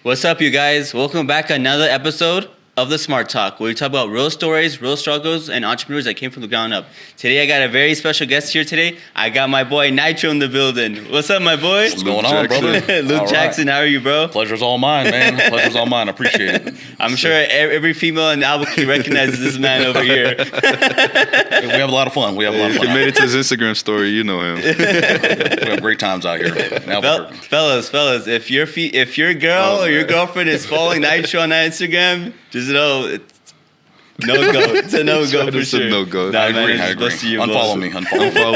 What's up, you guys? Welcome back to another episode of the Smart Talk, where we talk about real stories, real struggles, and entrepreneurs that came from the ground up. Today, I got a very special guest here today. I got my boy Nitro in the building. What's up, my boy? What's going on, brother? Luke Jackson, how are you, bro? Pleasure's all mine, man. Pleasure's all mine. I appreciate it. I'm sure every female in Albuquerque recognizes this man over here. We have a lot of fun. If you made it to his Instagram story, you know him. We have great times out here. Fellas, if your girl or your girlfriend is following Nitro on Instagram, just know it's no-go. It's a no-go for sure. It's a no-go. Nah, I agree. Unfollow me. Unfollow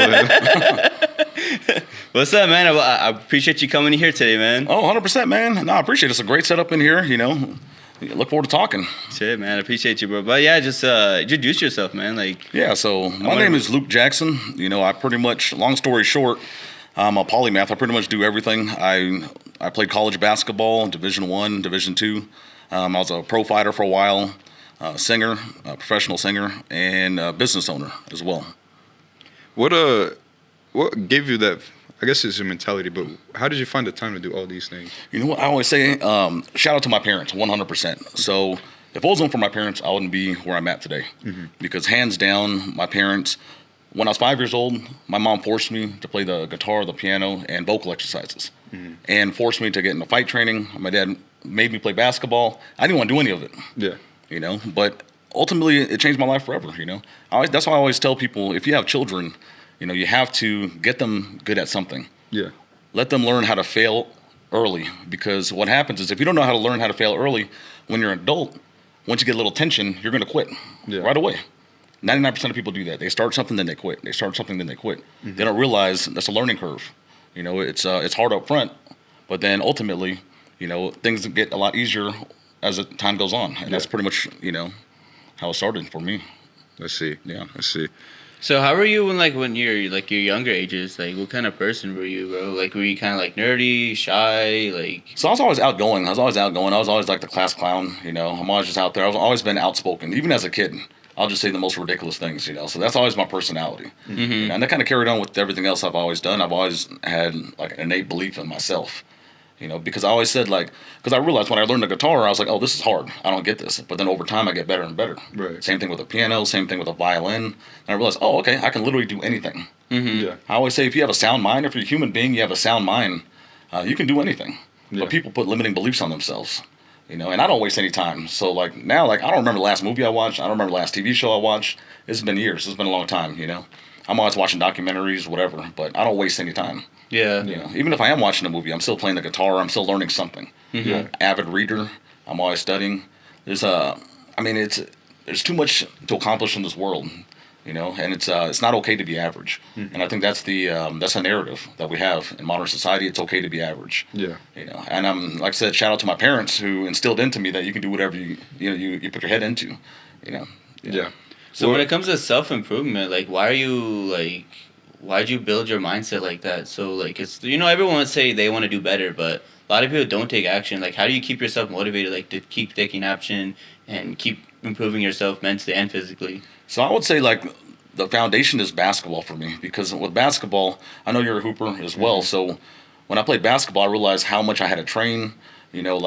him. What's up, man? I appreciate you coming here today, man. Oh, 100%, man. No, I appreciate it. It's a great setup in here, you know. Look forward to talking. Shit, man. I appreciate you, bro. But yeah, just introduce yourself, man. So my name is Luke Jackson. You know, I pretty much, long story short, I'm a polymath. I pretty much do everything. I played college basketball, Division I, Division II. I was a pro fighter for a while, singer, a professional singer, and a business owner as well. What gave you that? I guess it's your mentality, but how did you find the time to do all these things? You know what I always say? Shout out to my parents, 100%. So if it wasn't for my parents, I wouldn't be where I'm at today. Mm-hmm. Because hands down, my parents, when I was 5 years old, my mom forced me to play the guitar, the piano, and vocal exercises, and forced me to get into fight training. My dad made me play basketball. I didn't want to do any of it. Yeah. You know, but ultimately it changed my life forever, you know. That's why I always tell people, if you have children, you know, you have to get them good at something. Yeah. Let them learn how to fail early, because what happens is if you don't know how to learn how to fail early, when you're an adult, once you get a little tension, you're going to quit right away. 99% of people do that. They start something, then they quit. They start something, then they quit. Mm-hmm. They don't realize that's a learning curve. You know, it's hard up front, but then ultimately, you know, things get a lot easier as the time goes on. And that's pretty much, you know, how it started for me. Let's see. Yeah. Let's see. So how were you when you're your younger ages? Like, what kind of person were you, bro? Like, were you kind of like nerdy, shy, like? So I was always outgoing. I was always like the class clown, you know. I'm always just out there. I've always been outspoken, even as a kid. I'll just say the most ridiculous things, you know. So that's always my personality. Mm-hmm. You know? And that kind of carried on with everything else I've always done. I've always had like an innate belief in myself, you know, because I always said because I realized when I learned the guitar, I was like, oh, this is hard. I don't get this. But then over time, I get better and better. Right. Same thing with the piano, same thing with the violin. And I realized, oh, okay, I can literally do anything. Mm-hmm. Yeah. I always say if you have a sound mind, if you're a human being, you have a sound mind, you can do anything. Yeah. But people put limiting beliefs on themselves. You know, and I don't waste any time. So, now, I don't remember the last movie I watched. I don't remember the last TV show I watched. It's been years. It's been a long time, you know. I'm always watching documentaries, whatever, but I don't waste any time. Yeah. You know, even if I am watching a movie, I'm still playing the guitar. I'm still learning something. Mm-hmm. Yeah. Avid reader. I'm always studying. There's too much to accomplish in this world, you know, and it's not okay to be average. Mm-hmm. And I think that's a narrative that we have in modern society. It's okay to be average. Yeah. You know, and like I said, shout out to my parents who instilled into me that you can do whatever you put your head into, you know. Yeah. So when it comes to self-improvement, why'd you build your mindset like that? So it's, you know, everyone would say they want to do better, but a lot of people don't take action. Like, how do you keep yourself motivated, to keep taking action and keep improving yourself mentally and physically? So I would say the foundation is basketball for me, because with basketball, I know you're a hooper as well. Mm-hmm. So when I played basketball, I realized how much I had to train. You know,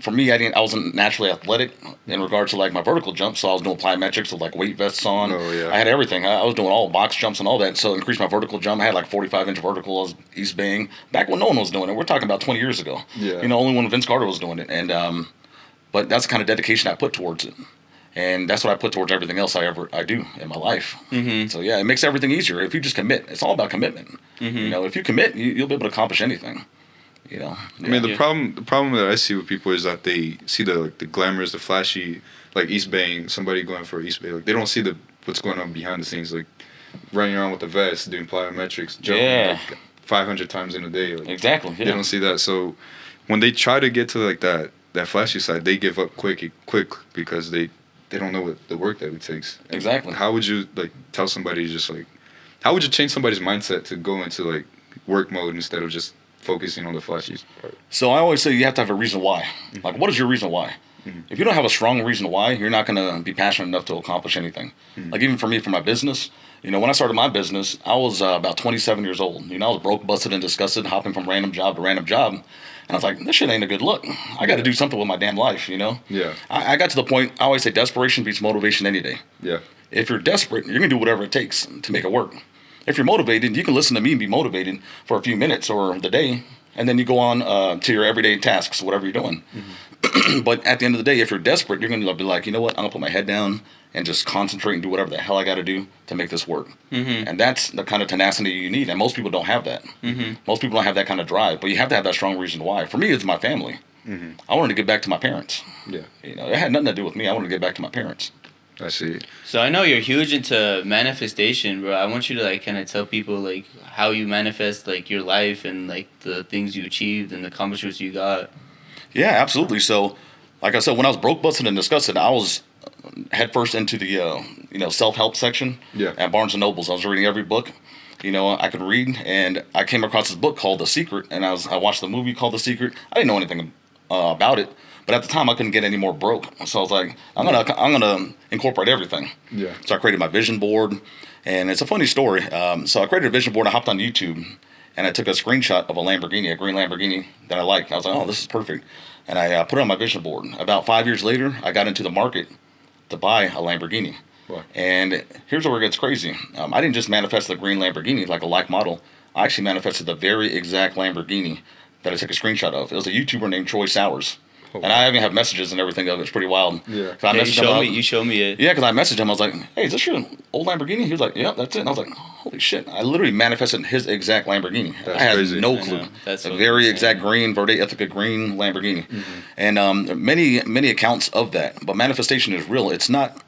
for me, I wasn't naturally athletic in regards to my vertical jump. So I was doing plyometrics with weight vests on. Oh, yeah. I had everything. I was doing all box jumps and all that. So increased my vertical jump. I had 45-inch vertical. I was East Baying back when no one was doing it. We're talking about 20 years ago. Yeah. You know, only when Vince Carter was doing it. And but that's the kind of dedication I put towards it. And that's what I put towards everything else I do in my life. Mm-hmm. So yeah, it makes everything easier if you just commit. It's all about commitment. Mm-hmm. You know, if you commit, you'll be able to accomplish anything. You know. Yeah. I mean, the problem that I see with people is that they see the glamorous, the flashy, East Baying, somebody going for East Bay. They don't see what's going on behind the scenes, running around with the vest, doing plyometrics, jumping 500 times in a day. Exactly. Yeah. They don't see that. So when they try to get to that flashy side, they give up quick because they don't know what the work that it takes. Exactly. How would you tell somebody how would you change somebody's mindset to go into work mode instead of just focusing on the flashy part? So I always say you have to have a reason why. Mm-hmm. What is your reason why? Mm-hmm. If you don't have a strong reason why, you're not going to be passionate enough to accomplish anything. Mm-hmm. Even for me, for my business, you know, when I started my business, I was about 27 years old. You know, I was broke, busted, and disgusted, hopping from random job to random job. And I was like, this shit ain't a good look. I got to do something with my damn life, you know? Yeah. I got to the point, I always say desperation beats motivation any day. Yeah. If you're desperate, you're going to do whatever it takes to make it work. If you're motivated, you can listen to me and be motivated for a few minutes or the day, and then you go on to your everyday tasks, whatever you're doing. But at the end of the day, if you're desperate, you're going to be like, you know what, I'm going to put my head down and just concentrate and do whatever the hell I got to do to make this work. And that's the kind of tenacity you need, and most people don't have that. Most people don't have that kind of drive, but you have to have that strong reason why. For me, it's my family. I wanted to get back to my parents. Yeah. You know, it had nothing to do with me. I wanted to get back to my parents. I see. So I know you're huge into manifestation, bro. I want you to like kind of tell people like how you manifest like your life and like the things you achieved and the accomplishments you got. Yeah, absolutely. So, like I said, when I was broke, busted, and disgusted, I was headfirst into the self-help section at Barnes and Nobles. I was reading every book, I could read, and I came across this book called The Secret, and I watched the movie called The Secret. I didn't know anything about it, but at the time I couldn't get any more broke. So I was like, I'm gonna incorporate everything. Yeah. So I created my vision board, and it's a funny story. So I created a vision board. I hopped on YouTube, and I took a screenshot of a Lamborghini, a green Lamborghini that I liked. I was like, oh, this is perfect. And I put it on my vision board. About 5 years later, I got into the market to buy a Lamborghini. Wow. And here's where it gets crazy. I didn't just manifest the green Lamborghini like a like model. I actually manifested the very exact Lamborghini that I took a screenshot of. It was a YouTuber named Troy Sowers. Oh, and I even have messages and everything of it. It's pretty wild. Yeah. You show me it. Yeah, because I messaged him. I was like, hey, is this your old Lamborghini? He was like, yeah, that's it. And I was like, holy shit. I literally manifested his exact Lamborghini. That's I had crazy. no clue. That's a so very insane. exact green, Verde Ethica green Lamborghini. And many accounts of that. But manifestation is real. It's not.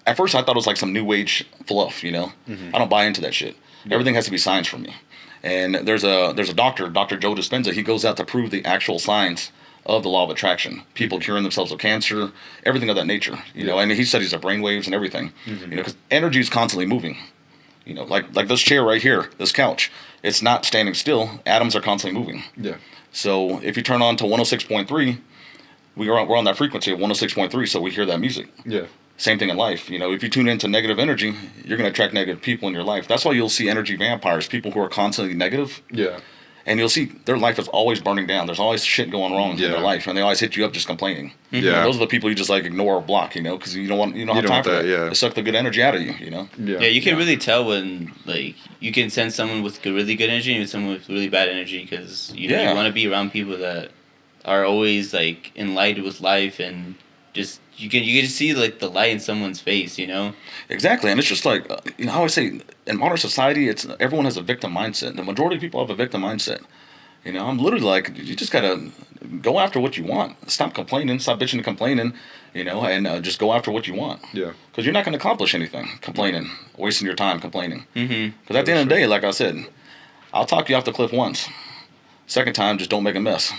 At first, I thought it was like some new age fluff, I don't buy into that shit. Everything has to be science for me. And there's a doctor, Dr. Joe Dispenza. He goes out to prove the actual science of the law of attraction. People curing themselves of cancer, everything of that nature. And he studies the brainwaves and everything. Because energy is constantly moving. Like this chair right here, this couch, it's not standing still. Atoms are constantly moving. Yeah. So if you turn on to 106.3, we're on that frequency of 106.3, so we hear that music. Yeah. Same thing in life. If you tune into negative energy, you're going to attract negative people in your life. That's why you'll see energy vampires, people who are constantly negative. Yeah. And you'll see their life is always burning down. There's always shit going wrong in their life, and they always hit you up just complaining. Yeah. And those are the people you just like ignore or block, because you don't have time for that. Yeah. They suck the good energy out of you, Yeah. Yeah, you can really tell when like you can send someone with really good energy and someone with really bad energy because you want to be around people that are always like enlightened with life and just you can just see like the light in someone's face, Exactly, and it's just like I always say in modern society, everyone has a victim mindset. The majority of people have a victim mindset. I'm literally like, you just gotta go after what you want. Stop complaining, stop bitching and complaining, and just go after what you want. Yeah. Because you're not going to accomplish anything complaining, wasting your time complaining. Because at the end of the day, like I said, I'll talk you off the cliff once. Second time, just don't make a mess.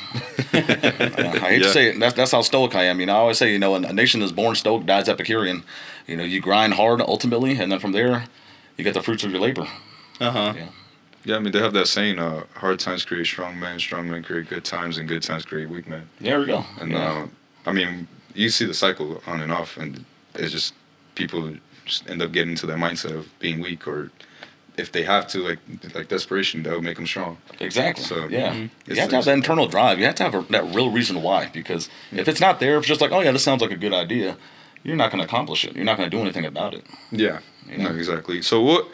I hate to say it. That's how stoic I am. I always say, a nation is born stoic, dies Epicurean. You grind hard ultimately, and then from there, you get the fruits of your labor. Yeah. Yeah, I mean, they have that saying, hard times create strong men create good times, and good times create weak men. There we go. And, I mean, you see the cycle on and off, and it's just people just end up getting into that mindset of being weak, or if they have to, like desperation, that would make them strong. Exactly. So, you have to have that internal drive. You have to have that real reason why, because if it's not there, if it's just like, oh, yeah, this sounds like a good idea, you're not going to accomplish it. You're not going to do anything about it. Yeah, no, exactly. So what...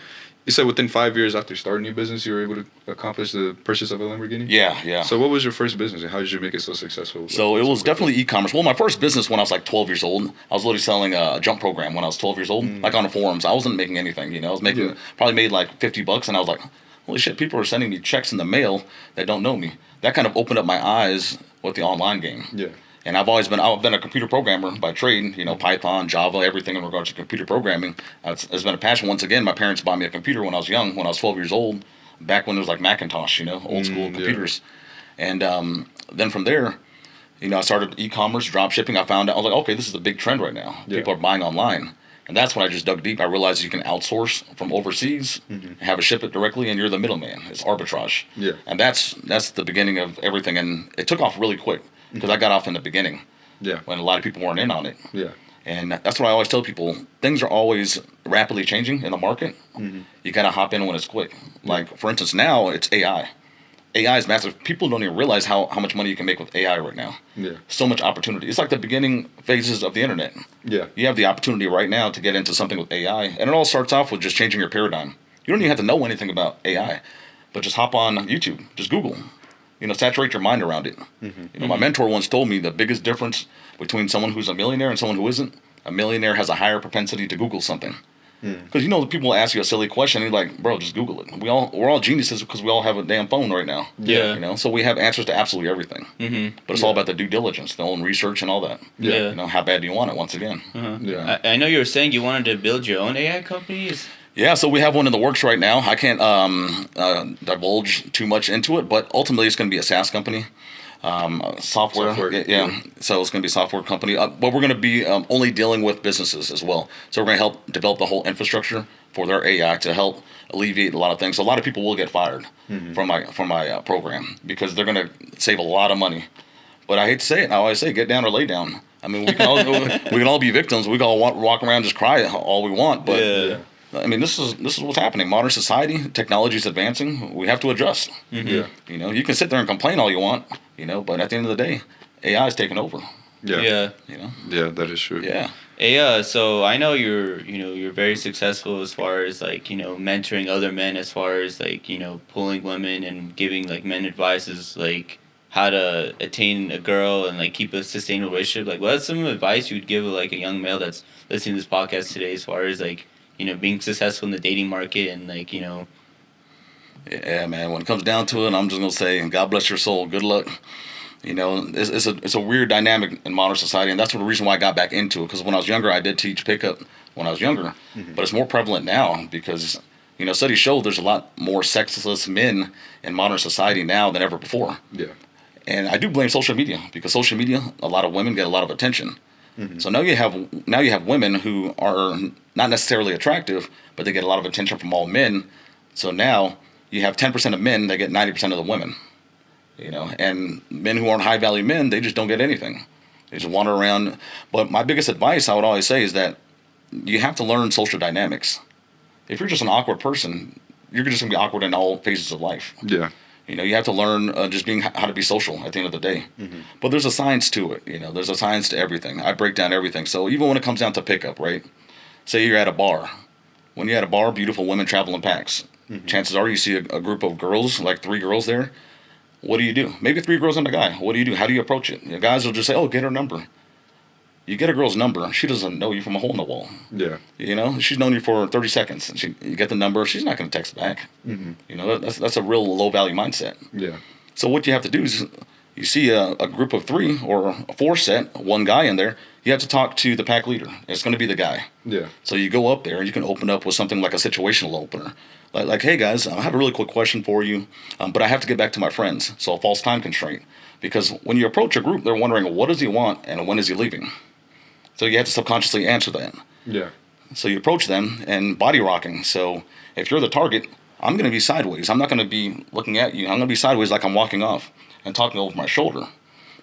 You said within 5 years after starting your business, you were able to accomplish the purchase of a Lamborghini? Yeah. So what was your first business, and how did you make it so successful? So it was definitely e-commerce. Well, my first business when I was like 12 years old, I was literally selling a jump program when I was 12 years old, like on the forums. I wasn't making anything, I was making, probably made like $50, and I was like, holy shit, people are sending me checks in the mail that don't know me. That kind of opened up my eyes with the online game. Yeah. And I've been a computer programmer by trade, Python, Java, everything in regards to computer programming. It's been a passion. Once again, my parents bought me a computer when I was young, when I was 12 years old, back when there was like Macintosh, old school computers. And then from there, I started e-commerce, drop shipping. I found out, I was like, okay, this is a big trend right now. Yeah. People are buying online. And that's when I just dug deep. I realized you can outsource from overseas, have it ship it directly, and you're the middleman. It's arbitrage. Yeah. And that's the beginning of everything. And it took off really quick. Because I got off in the beginning, when a lot of people weren't in on it. Yeah. And that's what I always tell people. Things are always rapidly changing in the market. You got to hop in when it's quick. Like, for instance, now it's AI. AI is massive. People don't even realize how much money you can make with AI right now. Yeah. So much opportunity. It's like the beginning phases of the internet. Yeah. You have the opportunity right now to get into something with AI, and it all starts off with just changing your paradigm. You don't even have to know anything about AI, but just hop on YouTube, just Google. Saturate your mind around it. My mentor once told me the biggest difference between someone who's a millionaire and someone who isn't. A millionaire has a higher propensity to Google something. Because people ask you a silly question, and you're like, bro, just Google it. We're all geniuses because we all have a damn phone right now. Yeah. So we have answers to absolutely everything. But it's all about the due diligence, the own research and all that. Yeah. How bad do you want it? Once again. Yeah. I know you were saying you wanted to build your own AI company. Yeah, so we have one in the works right now. I can't divulge too much into it, but ultimately it's going to be a SaaS company. Software. Yeah. So it's going to be a software company, but we're going to be only dealing with businesses as well. So we're going to help develop the whole infrastructure for their AI to help alleviate a lot of things. So a lot of people will get fired from my program because they're going to save a lot of money. But I hate to say it, I always say, get down or lay down. I mean, we can all be victims. We can all walk around and just cry all we want. But I mean, this is what's happening. Modern society, technology is advancing. We have to adjust. Yeah. You can sit there and complain all you want. But at the end of the day, AI is taking over. Yeah. Yeah. Yeah, that is true. Yeah. Hey, so I know you're very successful as far as mentoring other men, as far as pulling women and giving men advice like how to attain a girl and keep a sustainable relationship. Like, what's some advice you'd give a young male that's listening to this podcast today, as far as being successful in the dating market and Yeah, man. When it comes down to it, I'm just gonna say, God bless your soul. Good luck. It's a weird dynamic in modern society, and that's the reason why I got back into it. Because when I was younger, I did teach pickup when I was younger, but it's more prevalent now because studies show there's a lot more sexless men in modern society now than ever before. Yeah. And I do blame social media because social media, a lot of women get a lot of attention. So now you have women who are not necessarily attractive, but they get a lot of attention from all men. So now you have 10% of men that get 90% of the women. And men who aren't high value men, they just don't get anything. They just wander around. But my biggest advice I would always say is that you have to learn social dynamics. If you're just an awkward person, you're just going to be awkward in all phases of life. Yeah. You have to learn just being how to be social at the end of the day. But there's a science to it. There's a science to everything. I break down everything. So even when it comes down to pickup, right? Say you're at a bar. When you're at a bar, beautiful women travel in packs. Chances are you see a group of girls, like 3 girls there. What do you do? Maybe 3 girls and a guy. What do you do? How do you approach it? Guys will just say, oh, get her number. You get a girl's number, she doesn't know you from a hole in the wall. Yeah. She's known you for 30 seconds. You get the number, she's not going to text back. That's a real low value mindset. Yeah. So what you have to do is, you see a group of 3 or a 4 set, one guy in there, you have to talk to the pack leader. It's going to be the guy. Yeah. So you go up there and you can open up with something like a situational opener. Like, hey guys, I have a really quick question for you, but I have to get back to my friends. So a false time constraint. Because when you approach a group, they're wondering, what does he want and when is he leaving? So you have to subconsciously answer that. Yeah. So you approach them and body rocking. So if you're the target, I'm going to be sideways. I'm not going to be looking at you. I'm going to be sideways like I'm walking off and talking over my shoulder.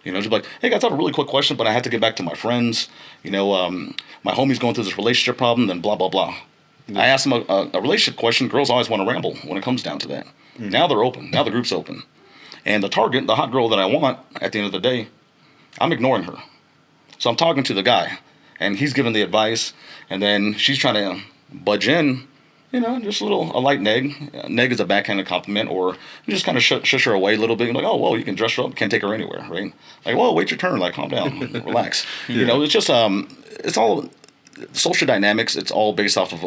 Just be like, hey guys, I have a really quick question, but I have to get back to my friends. My homie's going through this relationship problem, then blah, blah, blah. Yeah. I ask them a relationship question. Girls always want to ramble when it comes down to that. Now they're open. Now the group's open. And the target, the hot girl that I want, at the end of the day, I'm ignoring her. So I'm talking to the guy, and he's giving the advice, and then she's trying to budge in, just a light neg. Neg is a backhanded compliment, or you just kind of shush her away a little bit. You're like, oh, whoa, you can dress her up, can't take her anywhere, right? Like, whoa, wait your turn, like, calm down, relax. It's just, it's all social dynamics. It's all based off of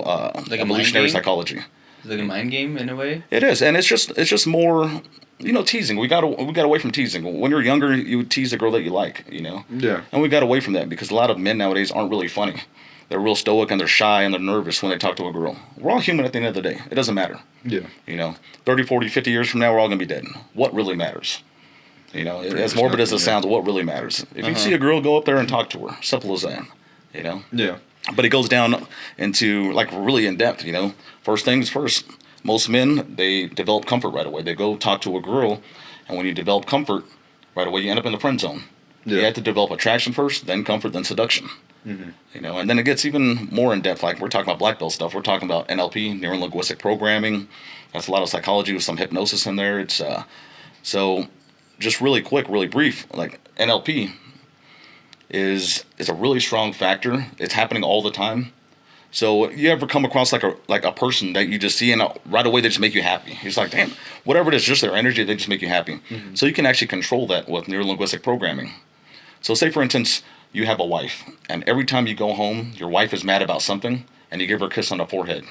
evolutionary psychology. It's like a mind game in a way. It is, and it's just more. Teasing. We got away from teasing. When you're younger, you would tease a girl that you like, Yeah. And we got away from that because a lot of men nowadays aren't really funny. They're real stoic and they're shy and they're nervous when they talk to a girl. We're all human at the end of the day. It doesn't matter. Yeah. 30, 40, 50 years from now, we're all going to be dead. What really matters? As morbid as it sounds, what really matters? If you see a girl, go up there and talk to her. Simple as that. Yeah. But it goes down into really in depth, First things first. Most men, they develop comfort right away. They go talk to a girl, and when you develop comfort, right away you end up in the friend zone. Yeah. You have to develop attraction first, then comfort, then seduction. And then it gets even more in depth. Like we're talking about black belt stuff. We're talking about NLP, neuro linguistic programming. That's a lot of psychology with some hypnosis in there. It's So, just really quick, really brief, like NLP is a really strong factor. It's happening all the time. So you ever come across like a person that you just see and right away they just make you happy? It's like, damn, whatever it is, just their energy, they just make you happy. Mm-hmm. So you can actually control that with neurolinguistic programming. So say for instance, you have a wife, and every time you go home, your wife is mad about something, and you give her a kiss on the forehead.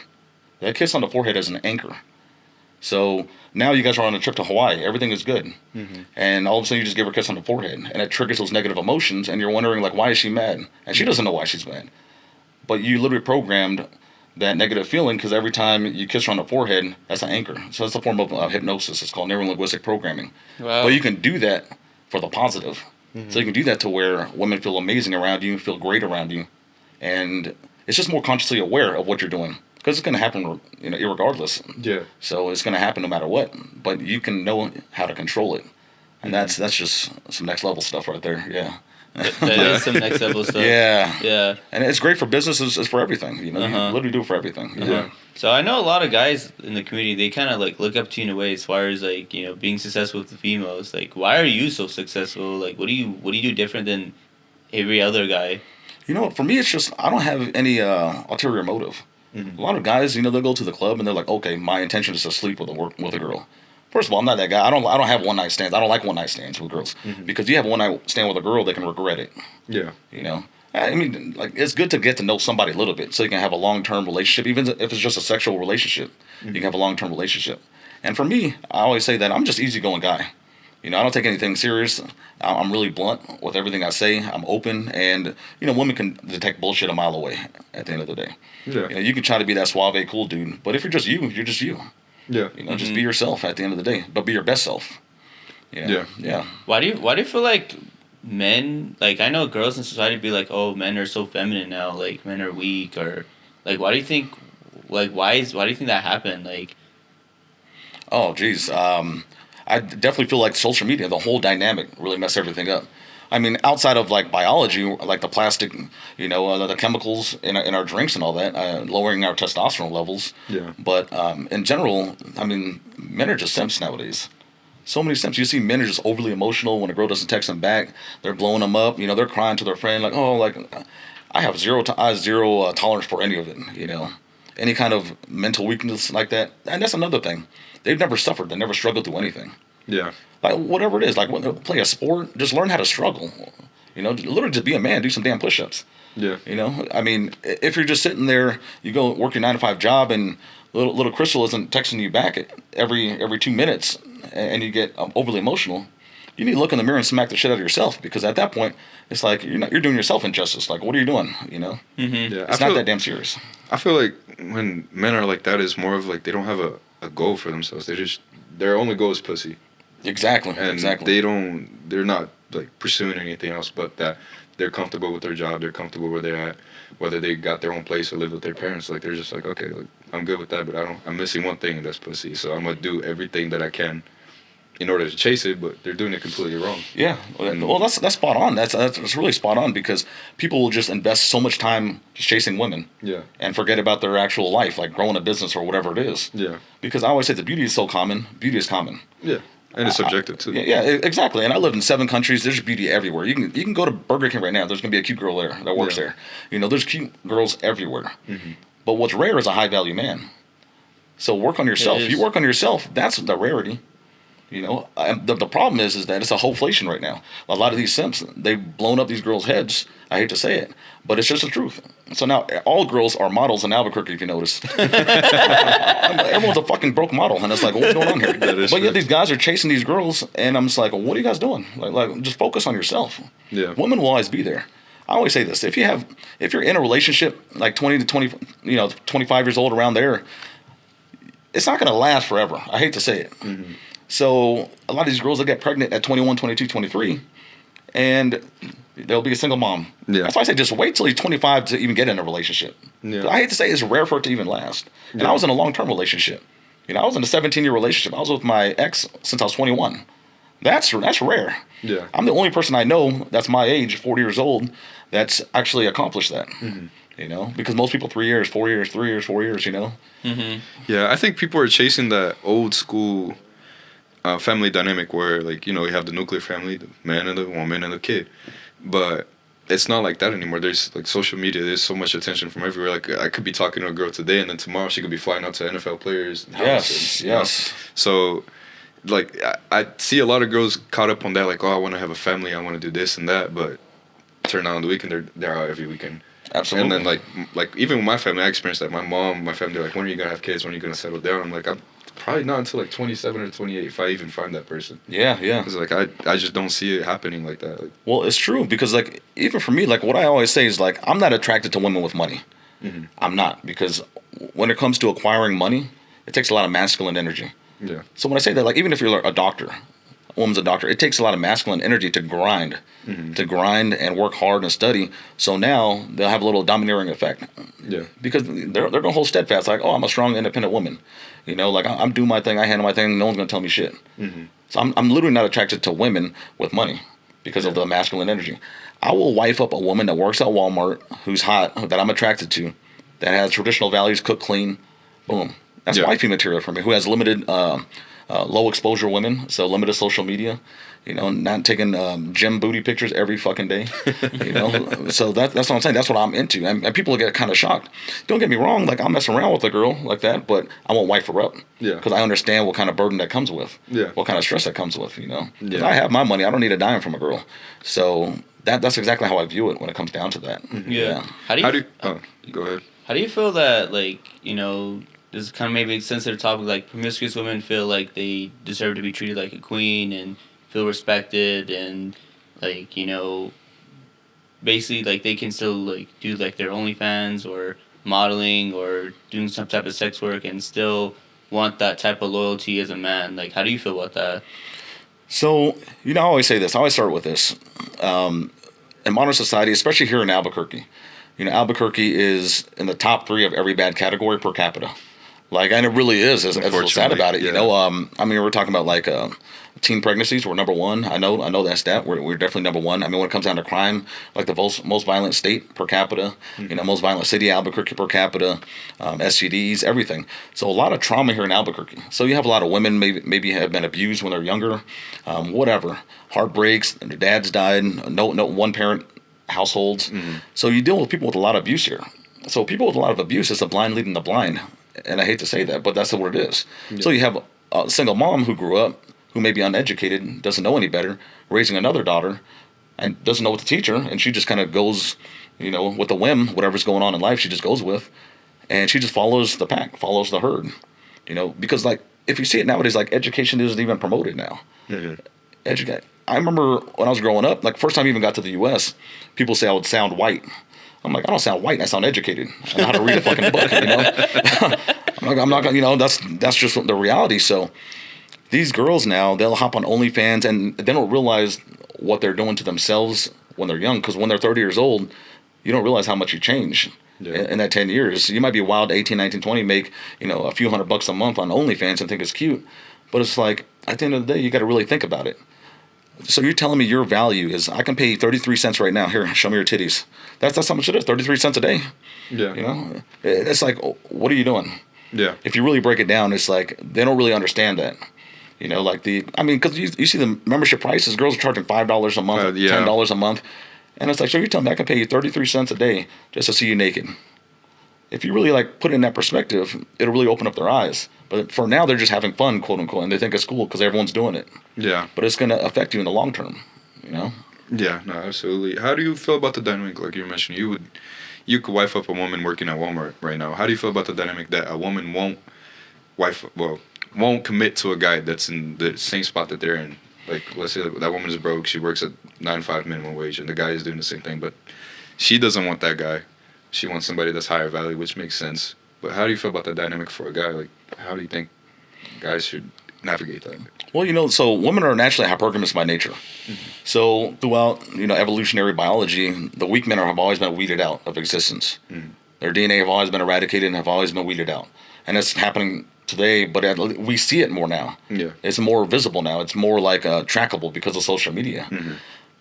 That kiss on the forehead is an anchor. So now you guys are on a trip to Hawaii. Everything is good. Mm-hmm. And all of a sudden you just give her a kiss on the forehead. And it triggers those negative emotions. And you're wondering, like, why is she mad? And she doesn't know why she's mad. But you literally programmed that negative feeling because every time you kiss her on the forehead, that's an anchor. So that's a form of hypnosis. It's called neurolinguistic programming. Wow. But you can do that for the positive. Mm-hmm. So you can do that to where women feel amazing around you, feel great around you. And it's just more consciously aware of what you're doing. Because it's going to happen, irregardless. Yeah. So it's going to happen no matter what. But you can know how to control it, and that's just some next level stuff right there. Yeah. That is some next level stuff. Yeah. Yeah. And it's great for businesses. It's for everything. You literally do it for everything. Yeah. So I know a lot of guys in the community. They kind of like look up to you in a way as far as like being successful with the females. Like, why are you so successful? Like, what do you do different than every other guy? For me, it's just I don't have any ulterior motive. Mm-hmm. A lot of guys, they'll go to the club and they're like, okay, my intention is to sleep with a girl. First of all, I'm not that guy. I don't have one night stands. I don't like one night stands with girls because you have one night stand with a girl, they can regret it. Yeah. I mean, like it's good to get to know somebody a little bit so you can have a long-term relationship, even if it's just a sexual relationship. Mm-hmm. You can have a long-term relationship. And for me, I always say that I'm just an easygoing guy. I don't take anything serious. I'm really blunt with everything I say. I'm open, and women can detect bullshit a mile away. At the end of the day, yeah. You can try to be that suave, cool dude, but if you're just you, you're just you. Yeah. Just be yourself at the end of the day, but be your best self. Yeah. Yeah. Why do you feel like men, like I know girls in society be like, oh, men are so feminine now, like men are weak, or like why do you think that happened? Like, oh, geez. I definitely feel like social media, the whole dynamic really messed everything up. I mean, outside of like biology, like the plastic, the chemicals in our drinks and all that, lowering our testosterone levels. Yeah. But in general, I mean, men are just simps nowadays. So many simps. You see men are just overly emotional when a girl doesn't text them back. They're blowing them up. They're crying to their friend like, oh, like I have zero tolerance for any of it. Any kind of mental weakness like that. And that's another thing. They've never suffered. They never struggled through anything. Yeah. Like whatever it is, like play a sport, just learn how to struggle. Literally just be a man, do some damn push-ups. Yeah. I mean, if you're just sitting there, you go work your 9-to-5 job, and little Crystal isn't texting you back every 2 minutes, and you get overly emotional. You need to look in the mirror and smack the shit out of yourself, because at that point, it's like you're doing yourself injustice. Like, what are you doing? Mm-hmm. Yeah. It's not that damn serious. I feel like when men are like that, it's more of like they don't have a goal for themselves. Their only goal is pussy. Exactly. And exactly. They're not like pursuing anything else but that. They're comfortable with their job. They're comfortable where they're at, whether they got their own place or live with their parents. Like they're just like, okay, like, I'm good with that, but I'm missing one thing, and that's pussy. So I'm gonna do everything that I can in order to chase it, but they're doing it completely wrong. Yeah. Well, that's spot on. That's really spot on, because people will just invest so much time just chasing women. Yeah. And forget about their actual life, like growing a business or whatever it is. Yeah. Because I always say the beauty is so common. Beauty is common. Yeah. And it's subjective too. Yeah, exactly. And I lived in 7 countries. There's beauty everywhere. You can go to Burger King right now. There's gonna be a cute girl there that works there. There's cute girls everywhere. Mm-hmm. But what's rare is a high value man. So work on yourself. If you work on yourself, that's the rarity. The problem is that it's a wholeflation right now. A lot of these simps, they've blown up these girls' heads. I hate to say it, but it's just the truth. So now all girls are models in Albuquerque, if you notice. Everyone's a fucking broke model, and it's like, what's going on here? But yet these guys are chasing these girls, and I'm just like, well, what are you guys doing? Like just focus on yourself. Yeah. Women will always be there. I always say this: if you're in a relationship like 20 to 20, 25 years old, around there, it's not going to last forever. I hate to say it. Mm-hmm. So a lot of these girls, they get pregnant at 21, 22, 23, and they'll be a single mom. Yeah. That's why I say just wait till you're 25 to even get in a relationship. Yeah. I hate to say it's rare for it to even last. And I was in a long-term relationship. I was in a 17-year relationship. I was with my ex since I was 21. That's rare. Yeah. I'm the only person I know that's my age, 40 years old, that's actually accomplished that. Mm-hmm. Because most people 3 years, 4 years, 3 years, 4 years, Mm-hmm. Yeah, I think people are chasing that old school family dynamic where, like, you know, you have the nuclear family, the man and the woman and the kid, but it's not like that anymore. There's like social media. There's so much attention from everywhere. Like, I could be talking to a girl today, and then tomorrow she could be flying out to NFL players. Yes, you know? yes. So, like, I see a lot of girls caught up on that. Like, oh, I want to have a family. I want to do this and that. But turn out on the weekend, they're out every weekend. Absolutely. And then like even with my family, I experienced that. My mom, my family, they're like, when are you gonna have kids? When are you gonna settle down? I'm like, I'm probably not until like 27 or 28 if I even find that person. Yeah, yeah. Because like I just don't see it happening like that. Like, Well, it's true because like even for me, like what I always say is like I'm not attracted to women with money. I'm not, because when it comes to acquiring money, it takes a lot of masculine energy. yeah, So when I say that, like even if you're a doctor, a woman's a doctor, it takes a lot of masculine energy to grind, and work hard and study. So now they'll have a little domineering effect. yeah, Because they're gonna hold steadfast, like, oh, I'm a strong, independent woman. You know, like I'm doing my thing, I handle my thing. No one's gonna tell me shit. So I'm literally not attracted to women with money because of the masculine energy. I will wife up a woman that works at Walmart, who's hot, that I'm attracted to, that has traditional values, cook clean, boom. That's wifey material for me. Who has limited, low exposure women, so limited social media. You know, not taking gym booty pictures every fucking day. You know, so that's what I'm saying. That's what I'm into, and people get kind of shocked. Don't get me wrong. Like I'm messing around with a girl like that, but I won't wife her up. Yeah. Because I understand what kind of burden that comes with. Yeah. What kind of stress that comes with. You know. Because Yeah. I have my money. I don't need a dime from a girl. So that's exactly how I view it when it comes down to that. Yeah. How do you go ahead. How do you feel that, like, you know, this is kind of maybe a sensitive topic, like promiscuous women feel like they deserve to be treated like a queen and feel respected and, like, you know, basically, like, they can still, like, do, like, their OnlyFans or modeling or doing some type of sex work and still want that type of loyalty as a man. Like, how do you feel about that? So, you know, I always say this. I always start with this. In modern society, especially here in Albuquerque, you know, Albuquerque is in the top 3 of every bad category per capita. Like, and it really is, as what's sad about it. Yeah. You know, I mean, we're talking about like teen pregnancies. We're number 1. I know that stat. We're definitely number 1. I mean, when it comes down to crime, like the most violent state per capita, you know, most violent city, Albuquerque per capita, STDs, everything. So a lot of trauma here in Albuquerque. So you have a lot of women maybe have been abused when they're younger, whatever, heartbreaks. Their dads died. No one parent households. So you deal with people with a lot of abuse here. So people with a lot of abuse is the blind leading the blind. And I hate to say that, but that's what it is. Yeah. So you have a single mom who grew up, who may be uneducated, doesn't know any better, raising another daughter, and doesn't know what to teach her, and she just kind of goes, you know, with a whim, whatever's going on in life, she just goes with, and she just follows the pack, follows the herd, you know, because, like, if you see it nowadays, like, education isn't even promoted now. I remember when I was growing up, like, first time I even got to the U.S., people say I would sound white. I'm like, I don't sound white, I sound educated. I know how to read a fucking book, you know? I'm not gonna, you know, that's just the reality. So these girls now, they'll hop on OnlyFans and they don't realize what they're doing to themselves when they're young. Because when they're 30 years old, you don't realize how much you change in that 10 years. You might be wild 18, 19, 20, make, you know, a few $100 a month on OnlyFans and think it's cute. But it's like, at the end of the day, you got to really think about it. So you're telling me your value is, I can pay 33 cents right now. Here, show me your titties. That's how much it is, 33 cents a day. Yeah. You know? It's like, what are you doing? Yeah. If you really break it down, it's like, they don't really understand that. You know, like because you see the membership prices, girls are charging $5 a month, $10 a month. And it's like, so you're telling me I can pay you 33 cents a day just to see you naked. If you really, like, put it in that perspective, it'll really open up their eyes. But for now, they're just having fun, quote unquote, and they think it's cool because everyone's doing it. Yeah. But it's going to affect you in the long term, you know? Yeah, no, absolutely. How do you feel about the dynamic, like you mentioned? You could wife up a woman working at Walmart right now. How do you feel about the dynamic that a woman won't commit to a guy that's in the same spot that they're in? Like, let's say that woman is broke, she works at 9 to 5 minimum wage, and the guy is doing the same thing, but she doesn't want that guy. She wants somebody that's higher value, which makes sense. But how do you feel about that dynamic for a guy? Like, how do you think guys should navigate that? Well, you know, so women are naturally hypergamous by nature. So throughout, you know, evolutionary biology, the weak men have always been weeded out of existence. Their DNA have always been eradicated and have always been weeded out. And it's happening today, but we see it more now. Yeah. It's more visible now. It's more like trackable because of social media.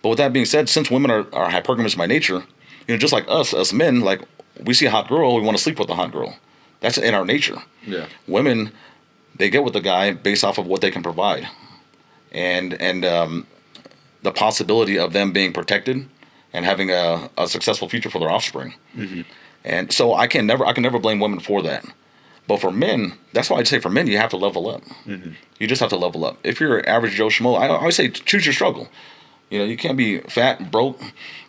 But with that being said, since women are hypergamous by nature, you know, just like us men, like, we see a hot girl, we want to sleep with a hot girl. That's in our nature. Yeah. Women, they get with the guy based off of what they can provide. and the possibility of them being protected and having a successful future for their offspring. Mm-hmm. And so I can never blame women for that. But for men, that's why I'd say for men, you have to level up. Mm-hmm. You just have to level up. If you're an average Joe Schmo, I always say choose your struggle. You know, you can't be fat, broke,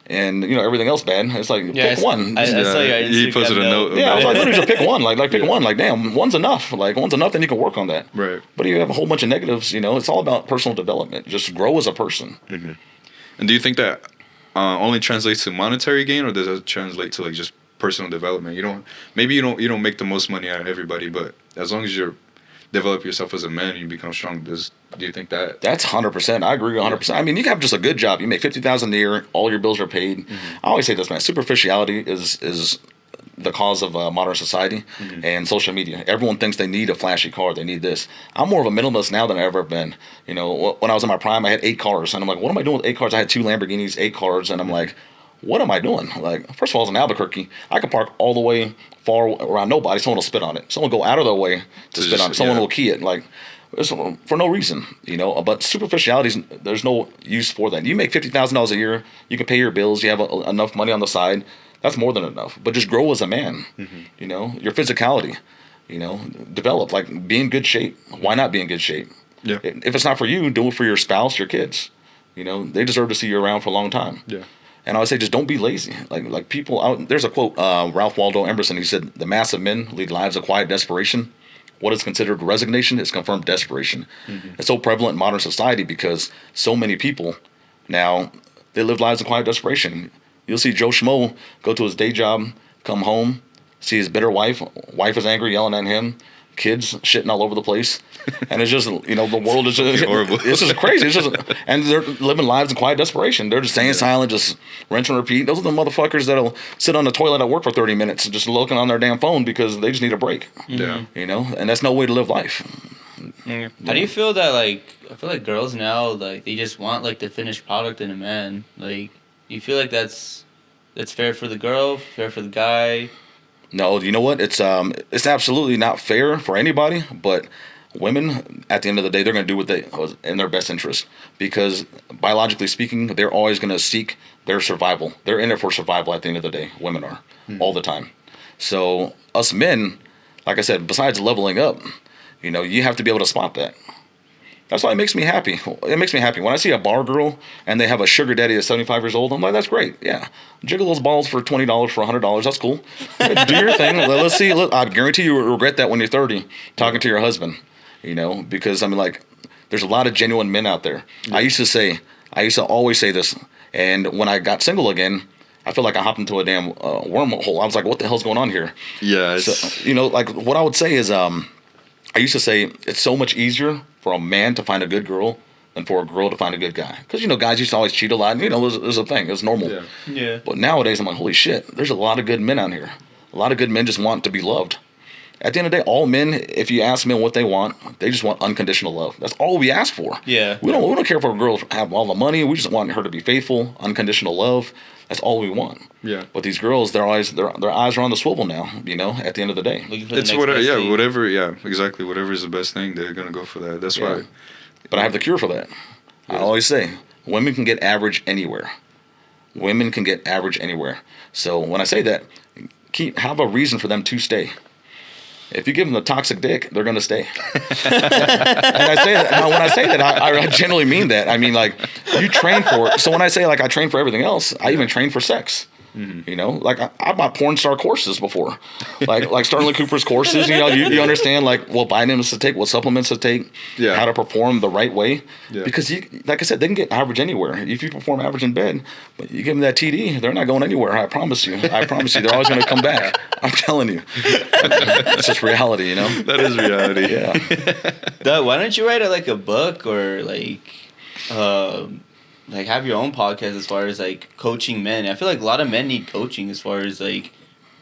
and everything else bad. It's like pick one. I saw your He posted a note. Yeah, I was like, literally just pick one. Like pick one. Like, damn, one's enough. Like one's enough, then you can work on that. Right. But if you have a whole bunch of negatives, it's all about personal development. Just grow as a person. Mm-hmm. And do you think that only translates to monetary gain, or does it translate to like just personal development? You don't make the most money out of everybody, but as long as you develop yourself as a man and you become strong, do you think that that's 100%? I agree 100%. I mean, you can have just a good job. You make $50,000 a year, all your bills are paid. Mm-hmm. I always say this, man. Superficiality is the cause of modern society and social media. Everyone thinks they need a flashy car. They need this. I'm more of a minimalist now than I've ever been. When I was in my prime, I had 8 cars, and I'm like, what am I doing with 8 cars? I had 2 Lamborghinis, 8 cars, and I'm like, what am I doing? Like, first of all, I was in Albuquerque. I could park all the way far around nobody. Someone will spit on it. Someone will go out of their way to spit on it. Someone will key it. Like, it's for no reason, But superficiality, there's no use for that. You make $50,000 a year. You can pay your bills. You have enough money on the side. That's more than enough. But just grow as a man. Mm-hmm. Your physicality. Develop. Like, be in good shape. Why not be in good shape? Yeah. If it's not for you, do it for your spouse, your kids. They deserve to see you around for a long time. Yeah. And I would say just don't be lazy. Like people out there's a quote, Ralph Waldo Emerson. He said, "The mass of men lead lives of quiet desperation. What is considered resignation is confirmed desperation." Mm-hmm. It's so prevalent in modern society because so many people now they live lives of quiet desperation. You'll see Joe Schmo go to his day job, come home, see his bitter wife. Wife is angry, yelling at him. Kids shitting all over the place, and it's just the world is just horrible. It's just crazy. It's just, and they're living lives in quiet desperation. They're just staying silent, just rinse and repeat. Those are the motherfuckers that'll sit on the toilet at work for 30 minutes, just looking on their damn phone because they just need a break. Yeah, and that's no way to live life. Mm-hmm. How do you feel that I feel like girls now they just want the finished product in a man? Like, you feel like that's fair for the girl, fair for the guy? No, you know what? It's absolutely not fair for anybody, but women, at the end of the day, they're going to do what they in their best interest because biologically speaking, they're always going to seek their survival. They're in it for survival at the end of the day. Women are all the time. So us men, like I said, besides leveling up, you have to be able to spot that. That's why it makes me happy. It makes me happy. When I see a bar girl and they have a sugar daddy that's 75 years old, I'm like, that's great. Yeah. Jiggle those balls for $20, for $100. That's cool. Do your thing. Let's see. I guarantee you will regret that when you're 30 talking to your husband, because, there's a lot of genuine men out there. Yeah. I used to always say this. And when I got single again, I feel like I hopped into a damn wormhole. I was like, what the hell's going on here? Yeah. So, what I would say is, I used to say it's so much easier for a man to find a good girl than for a girl to find a good guy. Because, guys used to always cheat a lot. And, it was a thing. It was normal. Yeah. But nowadays, I'm like, holy shit, there's a lot of good men out here. A lot of good men just want to be loved. At the end of the day, all men, if you ask men what they want, they just want unconditional love. That's all we ask for. Yeah. We don't care if a girl have all the money. We just want her to be faithful, unconditional love. That's all we want. Yeah. But these girls, their eyes are on the swivel now. At the end of the day, it's whatever. Yeah, whatever. Yeah, exactly. Whatever is the best thing, they're gonna go for that. That's why. But I have the cure for that. I always say, women can get average anywhere. Women can get average anywhere. So when I say that, have a reason for them to stay. If you give them the toxic dick, they're gonna stay. And I say that now. When I say that, I generally mean that. I mean, you train for it. So when I say I train for everything else, I even train for sex. Mm-hmm. I bought porn star courses before, like Sterling Cooper's courses. You understand what vitamins to take, what supplements to take, how to perform the right way. Yeah. Because like I said, they can get average anywhere. If you perform average in bed, but you give them that TD, they're not going anywhere. I promise you. They're always going to come back. I'm telling you. It's just reality, That is reality. Yeah. Doug, why don't you write a book or have your own podcast as far as coaching men? I feel like a lot of men need coaching as far as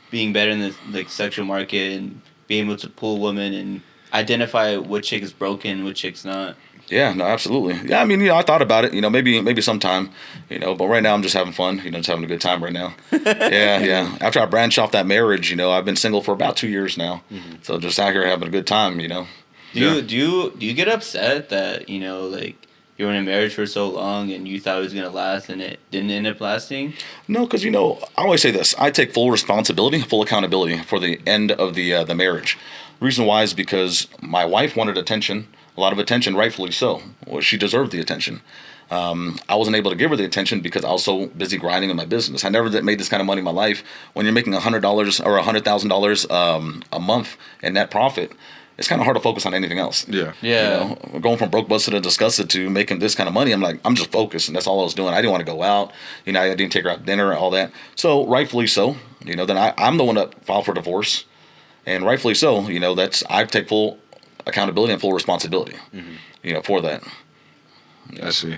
being better in the sexual market and being able to pull women and identify what chick is broken, what chick's not. Yeah, no, absolutely. Yeah, I mean, I thought about it, maybe sometime, but right now I'm just having fun, just having a good time right now. Yeah. After I branched off that marriage, I've been single for about 2 years now. Mm-hmm. So just out here having a good time, Do you get upset that, you were in a marriage for so long and you thought it was gonna last and it didn't end up lasting? No, because I always say this: I take full responsibility, full accountability for the end of the marriage. Reason why is because my wife wanted attention, a lot of attention, rightfully so. Well, she deserved the attention. I wasn't able to give her the attention because I was so busy grinding in my business. I never made this kind of money in my life. When you're making $100 or $100,000 a month in net profit, it's kind of hard to focus on anything else. Yeah. Going from broke, busted, and disgusted to making this kind of money, I'm just focused, and that's all I was doing. I didn't want to go out. I didn't take her out to dinner, all that. So rightfully so, then I'm the one that filed for divorce, and rightfully so, I take full accountability and full responsibility, for that. I see.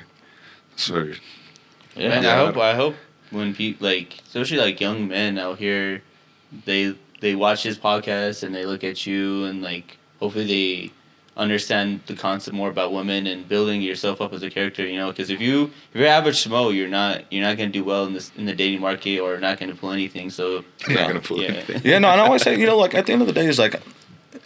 Sorry. Yeah, and I hope when people especially young men out here, they watch this podcast and they look at you and hopefully they understand the concept more about women and building yourself up as a character. Because if you're average schmo, you're not gonna do well in the dating market or not gonna pull anything. So you're not gonna pull anything. Yeah, no, and I always say at the end of the day is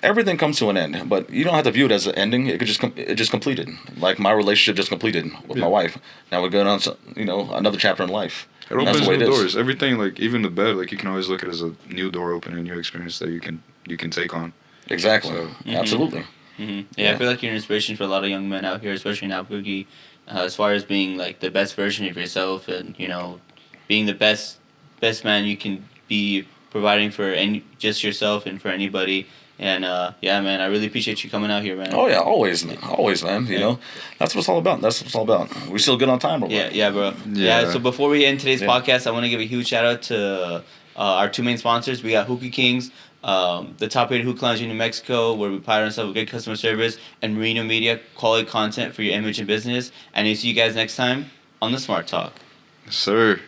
everything comes to an end, but you don't have to view it as an ending. It just completed. Like my relationship just completed with my wife. Now we're going on another chapter in life. It opens new doors. Everything, even the bed, you can always look at it as a new door open, a new experience that you can take on. Exactly. So, absolutely. Mm-hmm. Yeah, I feel like you're an inspiration for a lot of young men out here, especially in Albuquerque, as far as being the best version of yourself and being the best man you can be, providing for just yourself and for anybody. And yeah, man, I really appreciate you coming out here, man. Oh yeah, always, man. Always, man. That's what it's all about. We still good on time, bro. Yeah, bro. Yeah. So before we end today's podcast, I want to give a huge shout out to our two main sponsors. We got Hookah Kings, the top-rated hookah lounge in New Mexico, where we pride ourselves with good customer service, and Merino Media, quality content for your image and business. And I'll see you guys next time on the Smart Talk. Yes, sir.